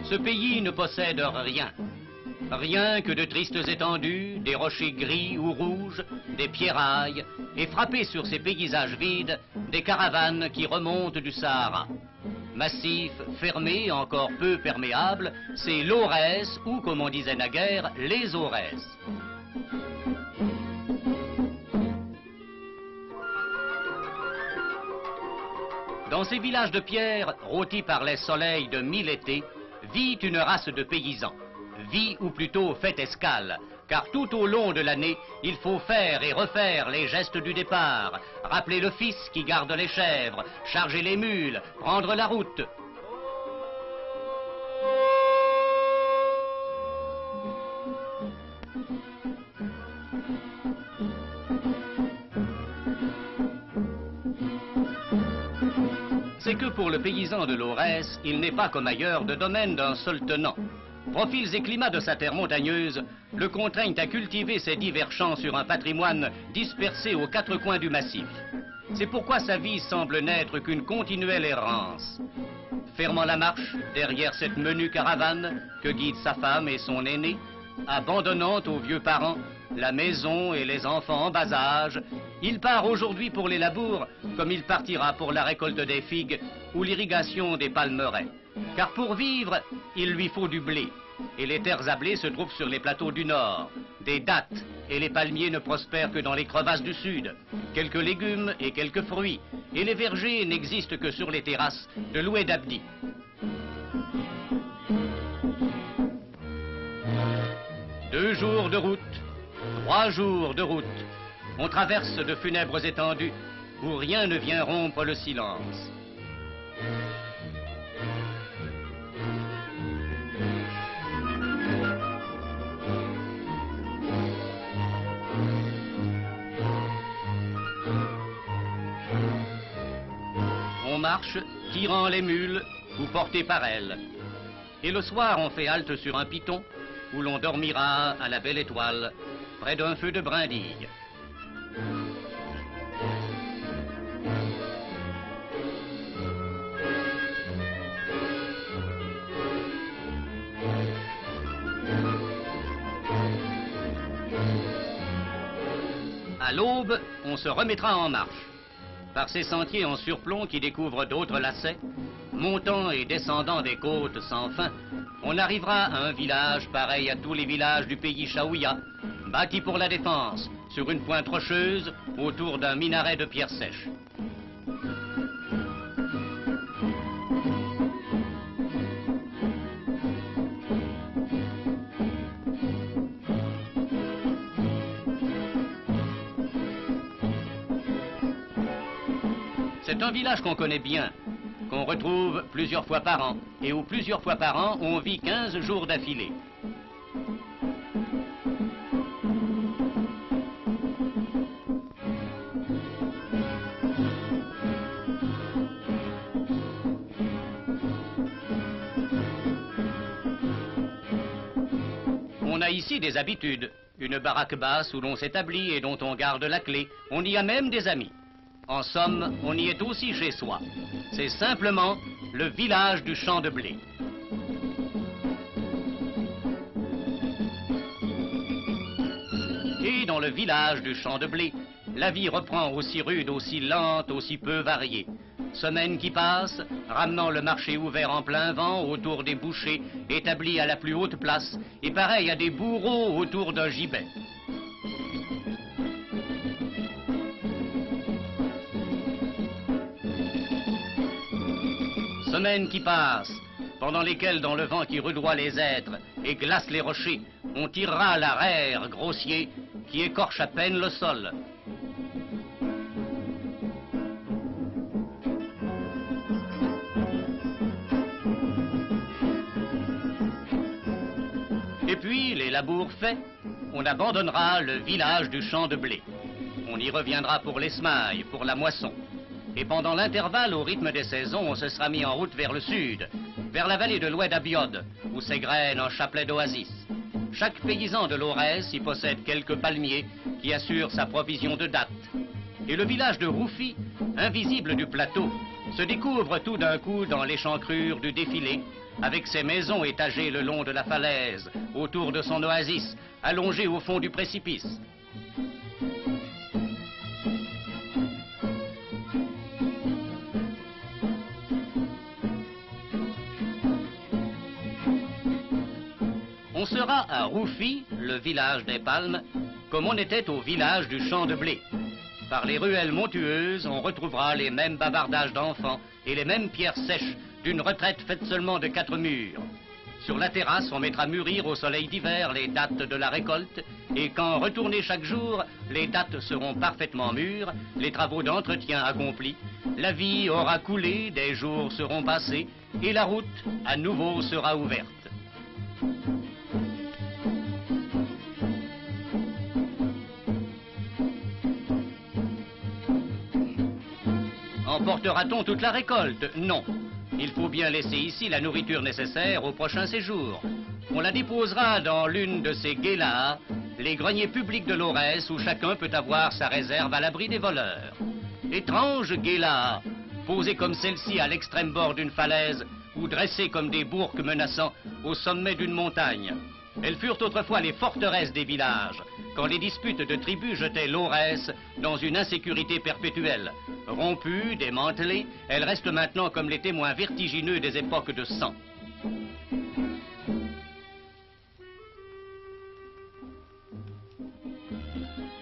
Ce pays ne possède rien. Rien que de tristes étendues, des rochers gris ou rouges, des pierrailles, et frappés sur ces paysages vides, des caravanes qui remontent du Sahara. Massif, fermé, encore peu perméable, c'est l'Aurès, ou comme on disait naguère, les Aurès. Dans ces villages de pierre, rôtis par les soleils de 1000 étés, vit une race de paysans. Vit ou plutôt fait escale, car tout au long de l'année, il faut faire et refaire les gestes du départ, rappeler le fils qui garde les chèvres, charger les mules, prendre la route. C'est que pour le paysan de l'Aurès, il n'est pas comme ailleurs de domaine d'un seul tenant. Profils et climats de sa terre montagneuse le contraignent à cultiver ses divers champs sur un patrimoine dispersé aux quatre coins du massif. C'est pourquoi sa vie semble n'être qu'une continuelle errance. Fermant la marche derrière cette menue caravane que guident sa femme et son aîné, abandonnant aux vieux parents la maison et les enfants en bas âge, il part aujourd'hui pour les labours comme il partira pour la récolte des figues ou l'irrigation des palmeraies. Car pour vivre, il lui faut du blé. Et les terres à blé se trouvent sur les plateaux du nord. Des dattes et les palmiers ne prospèrent que dans les crevasses du sud. Quelques légumes et quelques fruits. Et les vergers n'existent que sur les terrasses de l'Oued Abdi. Deux jours de route, 3 jours de route. On traverse de funèbres étendues où rien ne vient rompre le silence. On marche, tirant les mules ou portés par elles. Et le soir, on fait halte sur un piton où l'on dormira à la belle étoile, près d'un feu de brindilles. À l'aube, on se remettra en marche. Par ces sentiers en surplomb qui découvrent d'autres lacets, montant et descendant des côtes sans fin, on arrivera à un village pareil à tous les villages du pays Chaouia, bâti pour la défense, sur une pointe rocheuse, autour d'un minaret de pierre sèche. C'est un village qu'on connaît bien, qu'on retrouve plusieurs fois par an, et où plusieurs fois par an, on vit 15 jours d'affilée. On a ici des habitudes, une baraque basse où l'on s'établit et dont on garde la clé. On y a même des amis. En somme, on y est aussi chez soi. C'est simplement le village du champ de blé. Et dans le village du champ de blé, la vie reprend aussi rude, aussi lente, aussi peu variée. Semaine qui passe, ramenant le marché ouvert en plein vent autour des bouchers établis à la plus haute place et pareil à des bourreaux autour d'un gibet. Semaines qui passent, pendant lesquelles, dans le vent qui rudoie les êtres et glace les rochers, on tirera l'arère grossier qui écorche à peine le sol. Et puis, les labours faits, on abandonnera le village du champ de blé. On y reviendra pour les semailles, pour la moisson. Et pendant l'intervalle, au rythme des saisons, on se sera mis en route vers le sud, vers la vallée de l'Oued Abiod, où s'égrène un chapelet d'oasis. Chaque paysan de l'Aurès y possède quelques palmiers qui assurent sa provision de dattes. et le village de Rouffy, invisible du plateau, se découvre tout d'un coup dans l'échancrure du défilé, avec ses maisons étagées le long de la falaise, autour de son oasis, allongé au fond du précipice. On sera à Rouffy, le village des Palmes, comme on était au village du Champ de Blé. Par les ruelles montueuses, on retrouvera les mêmes bavardages d'enfants et les mêmes pierres sèches d'une retraite faite seulement de 4 murs. Sur la terrasse, on mettra mûrir au soleil d'hiver les dattes de la récolte, et quand retourné chaque jour, les dattes seront parfaitement mûres, les travaux d'entretien accomplis, la vie aura coulé, des jours seront passés, et la route, à nouveau, sera ouverte. Emportera-t-on toute la récolte? Non. Il faut bien laisser ici la nourriture nécessaire au prochain séjour. On la déposera dans l'une de ces guélas, les greniers publics de l'Aurès, où chacun peut avoir sa réserve à l'abri des voleurs. Étranges guélas, posées comme celle-ci à l'extrême bord d'une falaise, ou dressées comme des bourgs menaçants au sommet d'une montagne. Elles furent autrefois les forteresses des villages, quand les disputes de tribus jetaient l'Aurès dans une insécurité perpétuelle. Rompues, démantelées, elles restent maintenant comme les témoins vertigineux des époques de sang.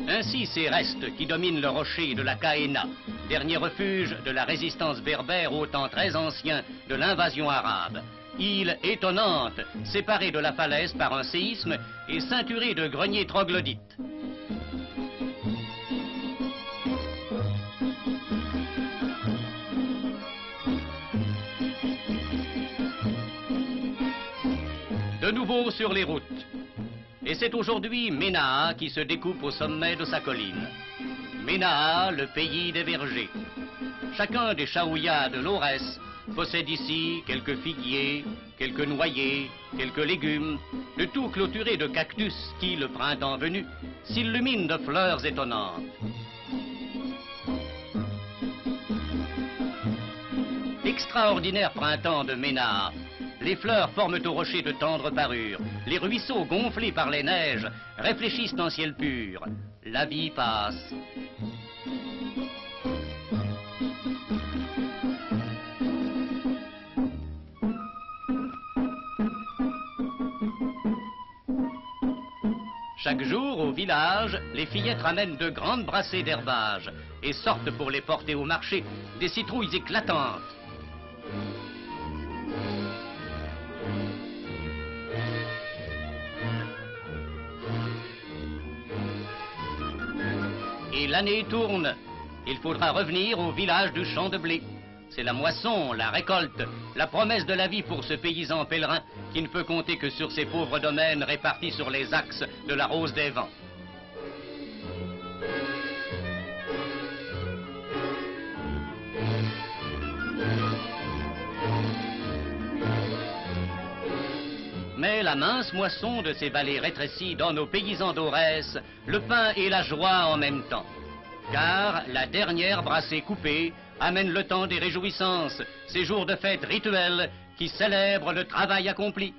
Ainsi, ces restes qui dominent le rocher de la Caïna, dernier refuge de la résistance berbère au temps très ancien de l'invasion arabe. Île étonnante, séparée de la falaise par un séisme et ceinturée de greniers troglodytes. De nouveau sur les routes. Et c'est aujourd'hui Ménaa qui se découpe au sommet de sa colline. Ménaa, le pays des vergers. Chacun des Chaouïas de l'Aurès possède ici quelques figuiers, quelques noyers, quelques légumes, le tout clôturé de cactus qui, le printemps venu, s'illuminent de fleurs étonnantes. Extraordinaire printemps de Ménaa. Les fleurs forment au rocher de tendres parures. Les ruisseaux gonflés par les neiges réfléchissent en ciel pur. La vie passe. Chaque jour, au village, les fillettes ramènent de grandes brassées d'herbage et sortent pour les porter au marché, des citrouilles éclatantes. Et l'année tourne. Il faudra revenir au village du Champ de Blé. C'est la moisson, la récolte, la promesse de la vie pour ce paysan pèlerin qui ne peut compter que sur ses pauvres domaines répartis sur les axes de la rose des vents. Mais la mince moisson de ces vallées rétrécies donne aux paysans d'Aurès le pain et la joie en même temps. Car la dernière brassée coupée amène le temps des réjouissances, ces jours de fête rituels qui célèbrent le travail accompli.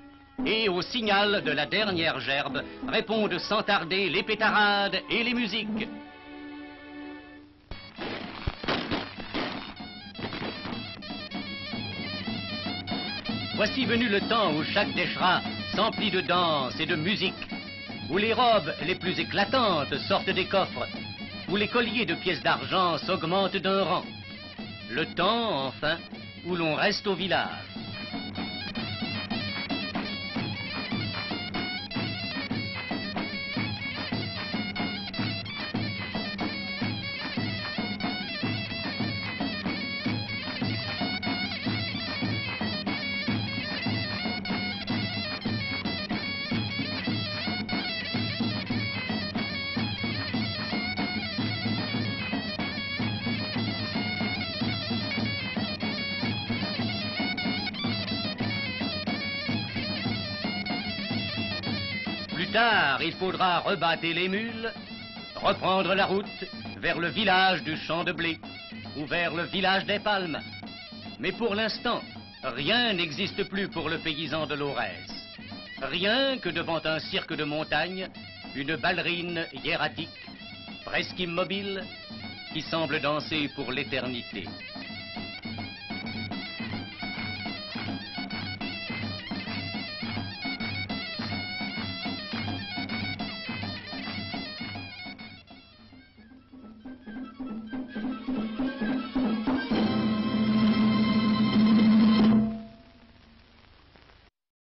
Et au signal de la dernière gerbe répondent sans tarder les pétarades et les musiques. Voici venu le temps où chaque déchira s'emplit de danse et de musique, où les robes les plus éclatantes sortent des coffres, où les colliers de pièces d'argent s'augmentent d'un rang. Le temps, enfin, où l'on reste au village. Plus tard, il faudra rebattre les mules, reprendre la route vers le village du champ de blé ou vers le village des palmes. Mais pour l'instant, rien n'existe plus pour le paysan de l'Aurès. Rien que devant un cirque de montagne, une ballerine hiératique, presque immobile, qui semble danser pour l'éternité.